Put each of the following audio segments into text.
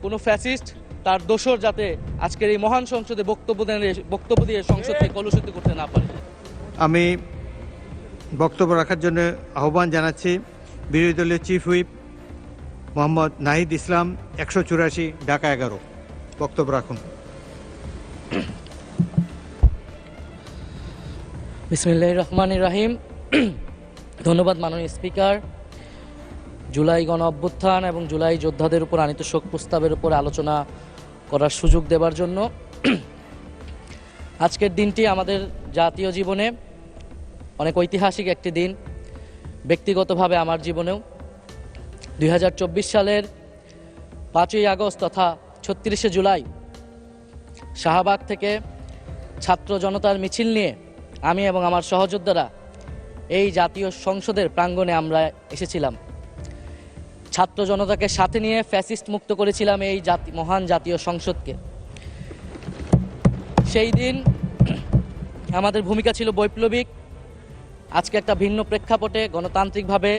কোনো ফ্যাসিস্ট তার দোসর যাতে আজকের এই মহান সংসদে বক্তব্য দিয়ে সংসদকে কলুষিত করতে না পারে। আমি বক্তব্য রাখার জন্য আহ্বান জানাচ্ছি বিরোধী দলীয় চিফ হুইপ মোহাম্মদ নাহিদ ইসলাম, 184, ঢাকা 11। বক্তব্য রাখুন। বিসমিল্লাহির রহমানির রহিম। ধন্যবাদ মাননীয় স্পিকার। জুলাই গণ অভ্যুত্থান এবং জুলাই যোদ্ধাদের উপর আনীত শোক প্রস্তাবের উপর আলোচনা করার সুযোগ দেওয়ার জন্য। আজকের দিনটি আমাদের জাতীয় জীবনে অনেক ঐতিহাসিক একটি দিন, ব্যক্তিগতভাবে আমার জীবনেও। 2024 সালের 5ই আগস্ট তথা 36শে জুলাই শাহবাগ থেকে ছাত্র জনতার মিছিল নিয়ে আমি এবং আমার সহযোদ্ধারা এই জাতীয় সংসদের প্রাঙ্গণে আমরা এসেছিলাম। ছাত্র জনতাকে সাথে নিয়ে ফ্যাসিস্ট মুক্ত করেছিলাম এই মহান জাতীয় সংসদকে। সেই দিন আমাদের ভূমিকা ছিল বৈপ্লবিক। আজকে একটা ভিন্ন প্রেক্ষাপটে গণতান্ত্রিকভাবে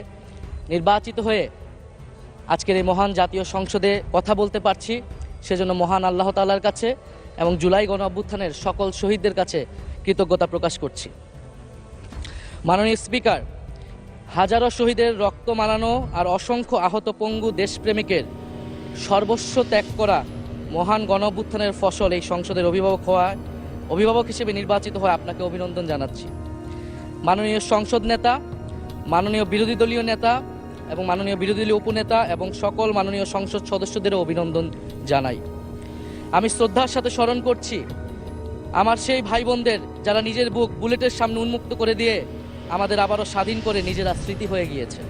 নির্বাচিত হয়ে আজকের এই মহান জাতীয় সংসদে কথা বলতে পারছি, সেজন্য মহান আল্লাহ তাআলার কাছে এবং জুলাই গণ অভ্যুত্থানের সকল শহীদদের কাছে কৃতজ্ঞতা প্রকাশ করছি। মাননীয় স্পিকার, হাজারো শহীদের রক্ত মানানো আর অসংখ্য আহত পঙ্গু দেশপ্রেমিকের সর্বস্ব ত্যাগ করা মহান গণ অভ্যুত্থানের ফসল এই সংসদের অভিভাবক হিসেবে নির্বাচিত হয়ে আপনাকে অভিনন্দন জানাচ্ছি। মাননীয় সংসদ নেতা, মাননীয় বিরোধী দলীয় নেতা এবং মাননীয় বিরোধী দলীয় উপনেতা এবং সকল মাননীয় সংসদ সদস্যদেরও অভিনন্দন জানাই। আমি শ্রদ্ধার সাথে স্মরণ করছি আমার সেই ভাই বোনদের যারা নিজের বুক বুলেটের সামনে উন্মুক্ত করে দিয়ে আমাদের আবারও স্বাধীন করে নিজেরা স্মৃতি হয়ে গিয়েছে।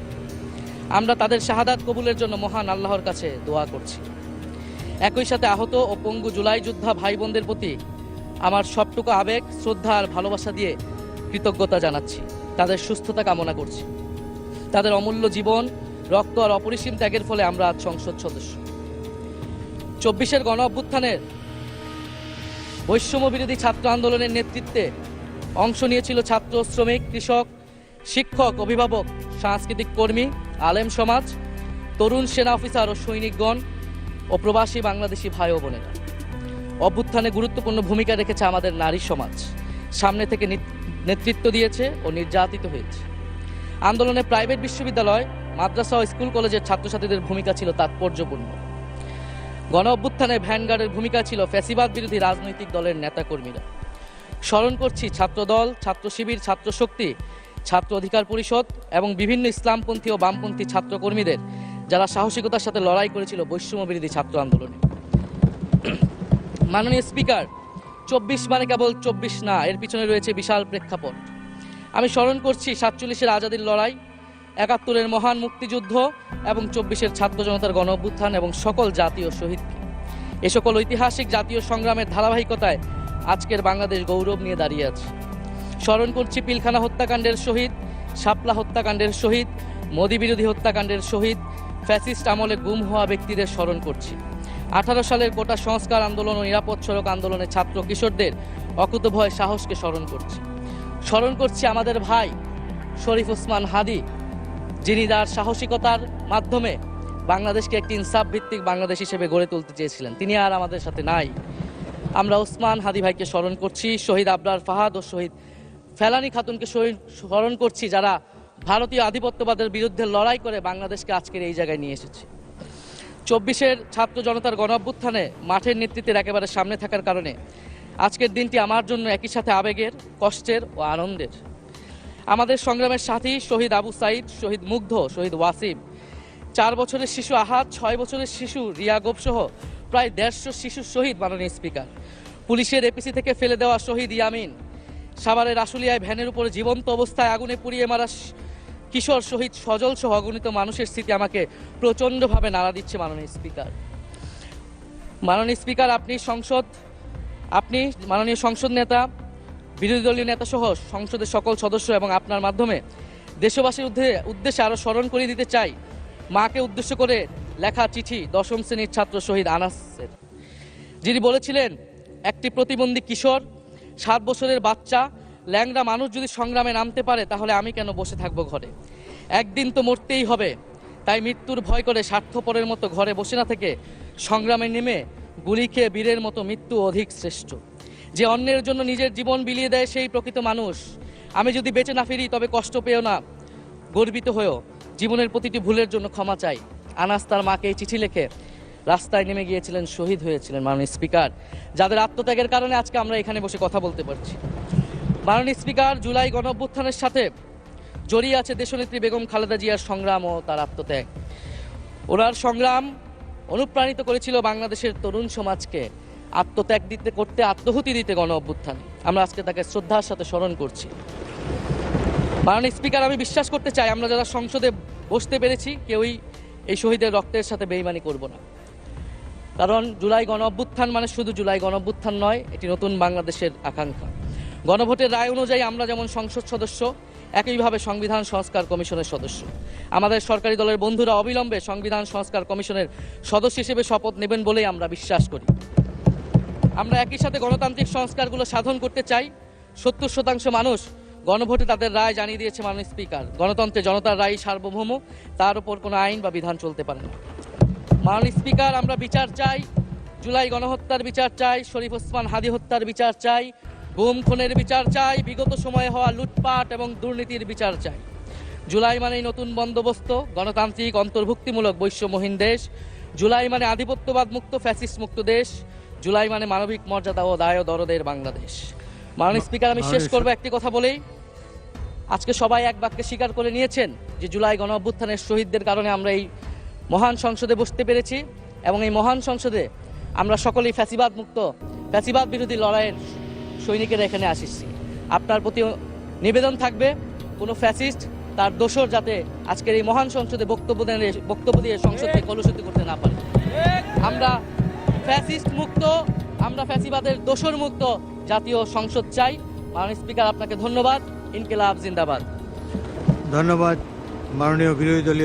আমরা তাদের শাহাদাত কবুলের জন্য মহান আল্লাহর কাছে দোয়া করছি। একই সাথে আহত ও পঙ্গু জুলাই যোদ্ধা ভাই বোনদের প্রতি আমার সবটুকু আবেগ, শ্রদ্ধা আর ভালোবাসা দিয়ে কৃতজ্ঞতা জানাচ্ছি। তাদের সুস্থতা কামনা করছি। তাদের অমূল্য জীবন, রক্ত আর অপরিসীম ত্যাগের ফলে আমরা আজ সংসদ সদস্য। 24-এর গণ অভ্যুত্থানের বৈষম্য বিরোধী ছাত্র আন্দোলনের নেতৃত্বে অংশ নিয়েছিল ছাত্র, শ্রমিক, কৃষক, শিক্ষক, অভিভাবক, সাংস্কৃতিক কর্মী, আলেম সমাজ, তরুণ সেনা অফিসার ও সৈনিকগণ ও প্রবাসী বাংলাদেশি ভাই ও বোনেরা। অভ্যুত্থানে গুরুত্বপূর্ণ ভূমিকা রেখেছে আমাদের নারী সমাজ। সামনে থেকে নেতৃত্ব দিয়েছে ও নির্যাতিত হয়েছে। আন্দোলনে প্রাইভেট বিশ্ববিদ্যালয়, মাদ্রাসা ও স্কুল কলেজের ছাত্রছাত্রীদের ভূমিকা ছিল তাৎপর্যপূর্ণ। গণ অভ্যুত্থানে ভ্যানগার্ডের ভূমিকা ছিল ফ্যাসিবাদ বিরোধী রাজনৈতিক দলের নেতাকর্মীরা। স্মরণ করছি ছাত্রদল, ছাত্র শিবির, ছাত্র শক্তি, ছাত্র অধিকার পরিষদ এবং বিভিন্ন ইসলামপন্থী ও বামপন্থী ছাত্রকর্মীদের যারা সাহসিকতার সাথে লড়াই করেছিল বৈষম্য বিরোধী ছাত্র আন্দোলনে। মাননীয় স্পিকার, 24 মানে কেবল 24 না, এর পিছনে রয়েছে বিশাল প্রেক্ষাপট। আমি স্মরণ করছি 47-এর আজাদির লড়াই, 71-এর মহান মুক্তিযুদ্ধ এবং 24-এর ছাত্র জনতার গণ অভ্যুত্থান এবং সকল জাতীয় শহীদকে। এ সকল ঐতিহাসিক জাতীয় সংগ্রামের ধারাবাহিকতায় আজকের বাংলাদেশ গৌরব নিয়ে দাঁড়িয়ে আছে। স্মরণ করছি পিলখানা হত্যাকাণ্ডের শহীদ, শাপলা হত্যাকাণ্ডের শহীদ, মোদী বিরোধী হত্যাকাণ্ডের শহীদ, ফ্যাসিস্ট আমলে গুম হওয়া ব্যক্তিদের স্মরণ করছি। 18 সালের কোটা সংস্কার আন্দোলন ও নিরাপদ সড়ক আন্দোলনে ছাত্র কিশোরদের অকুতভয় সাহসকে স্মরণ করছি। স্মরণ করছি আমাদের ভাই শরীফ ওসমান হাদি, যিনি তার সাহসিকতার মাধ্যমে বাংলাদেশকে একটি ইনসাফ ভিত্তিক বাংলাদেশ হিসেবে গড়ে তুলতে চেয়েছিলেন। তিনি আর আমাদের সাথে নাই। আমরা ওসমান হাদি ভাইকে স্মরণ করছি। শহীদ আবরার ফাহাদ ও শহীদ ফেলানী খাতুনকে স্মরণ করছি, যারা ভারতীয় আধিপত্যবাদের বিরুদ্ধে লড়াই করে বাংলাদেশকে আজকের এই জায়গায় নিয়ে এসেছে। 24-এর ছাত্র জনতার গণ অভ্যুত্থানে মাঠের নেতৃত্বের একেবারে সামনে থাকার কারণে আজকের দিনটি আমার জন্য একই সাথে আবেগের, কষ্টের ও আনন্দের। আমাদের সংগ্রামের সাথী শহীদ আবু সাইদ, শহীদ মুগ্ধ, শহীদ ওয়াসিম, 4 বছরের শিশু আহাদ, 6 বছরের শিশু রিয়া গোপ সহ প্রায় 150 শিশু শহীদ। মাননীয় স্পিকার, পুলিশের এপিসি থেকে ফেলে দেওয়া শহীদ ইয়ামিন, সাভারের আশুলিয়ায় ভ্যানের উপরে জীবন্ত অবস্থায় আগুনে পুড়িয়ে মারা কিশোর শহীদ সজল সহ অগণিত মানুষের স্মৃতি আমাকে প্রচণ্ডভাবে নাড়া দিচ্ছে। মাননীয় স্পিকার, আপনি মাননীয় সংসদ নেতা, বিরোধী দলীয় নেতা সহ সংসদের সকল সদস্য এবং আপনার মাধ্যমে দেশবাসীর উদ্দেশ্যে আরও স্মরণ করিয়ে দিতে চাই মাকে উদ্দেশ্য করে লেখা চিঠি 10ম শ্রেণীর ছাত্র শহীদ আনাসের, যিনি বলেছিলেন, একটি প্রতিবন্ধী কিশোর, 7 বছরের বাচ্চা, ল্যাংড়া মানুষ যদি সংগ্রামে নামতে পারে তাহলে আমি কেন বসে থাকবো ঘরে? একদিন তো মরতেই হবে, তাই মৃত্যুর ভয় করে স্বার্থপরের মতো ঘরে বসে না থেকে সংগ্রামে নেমে গুলি খেয়ে বীরের মতো মৃত্যু অধিক শ্রেষ্ঠ। যে অন্যের জন্য নিজের জীবন বিলিয়ে দেয় সেই প্রকৃত মানুষ। আমি যদি বেঁচে না ফিরি তবে কষ্ট পেও না, গর্বিত হয়েও জীবনের প্রতিটি ভুলের জন্য ক্ষমা চাই। আনাস তার মাকে এই চিঠি লিখে রাস্তায় নেমে গিয়েছিলেন, শহীদ হয়েছিলেন মাননীয় স্পিকার, যাদের আত্মত্যাগের কারণে আজকে আমরা এখানে বসে কথা বলতে পারছি। মাননীয় স্পিকার, জুলাই গণঅভ্যুত্থানের সাথে জড়িয়ে আছে দেশনেত্রী বেগম খালেদা জিয়ার সংগ্রাম ও তার আত্মত্যাগ। ওনার সংগ্রাম অনুপ্রাণিত করেছিল বাংলাদেশের তরুণ সমাজকে আত্মত্যাগ করতে, আত্মহুতি দিতে গণ অভ্যুত্থানে। আমরা আজকে তাকে শ্রদ্ধার সাথে স্মরণ করছি। মাননীয় স্পিকার, আমি বিশ্বাস করতে চাই আমরা যারা সংসদে বসতে পেরেছি কেউই এই শহীদের রক্তের সাথে বেইমানি করব না। কারণ জুলাই গণ অভ্যুত্থান মানে শুধু জুলাই গণ অভ্যুত্থান নয়, এটি নতুন বাংলাদেশের আকাঙ্ক্ষা। গণভোটের রায় অনুযায়ী আমরা যেমন সংসদ সদস্য, একইভাবে সংবিধান সংস্কার কমিশনের সদস্য। আমাদের সরকারি দলের বন্ধুরা অবিলম্বে সংবিধান সংস্কার কমিশনের সদস্য হিসেবে শপথ নেবেন বলেই আমরা বিশ্বাস করি। আমরা একই সাথে গণতান্ত্রিক সংস্কারগুলো সাধন করতে চাই। 70% মানুষ গণভোটে তাদের রায় জানিয়ে দিয়েছে মাননীয় স্পিকার। গণতন্ত্রে জনতার রায় সার্বভৌম, তার উপর কোনো আইন বা বিধান চলতে পারে না। মাননীয় স্পিকার, আমরা বিচার চাই, জুলাই গণহত্যার বিচার চাই, শরীফ ওসমান হাদি হত্যার বিচার চাই, গুম খুনের বিচার চাই, বিগত সময়ে হওয়া লুটপাট এবং দুর্নীতির বিচার চাই। জুলাই মানেই নতুন বন্দোবস্ত, গণতান্ত্রিক অন্তর্ভুক্তিমূলক বৈষম্যহীন দেশ। জুলাই মানে আধিপত্যবাদ মুক্ত, ফ্যাসিস্ট মুক্ত দেশ। জুলাই মানে মানবিক মর্যাদা ও দায় ও দরদের বাংলাদেশ। মাননীয় স্পিকার, আমি শেষ করবো একটি কথা বলেই। আজকে সবাই এক বাক্যে স্বীকার করে নিয়েছেন যে জুলাই গণ অভ্যুত্থানের শহীদদের কারণে আমরা এই মহান সংসদে বসতে পেরেছি এবং এই মহান সংসদে আমরা সকলেই ফ্যাসিবাদ মুক্ত, ফ্যাসিবাদ বিরোধী লড়াইয়ের সৈনিকেরা এখানে আসিছি। আপনার প্রতি নিবেদন থাকবে কোনো ফ্যাসিস্ট তার দোসর যাতে আজকের এই মহান সংসদে বক্তব্য দিয়ে সংসদকে কলুষিত করতে না পারে। আমরা ফ্যাসিস্ট মুক্ত, আমরা ফ্যাসিবাদের দোসর মুক্ত জাতীয় সংসদ চাই। মাননীয় স্পিকার, আপনাকে ধন্যবাদ। ইনকিলাব জিন্দাবাদ। ধন্যবাদ মাননীয় বিরোধী দলীয়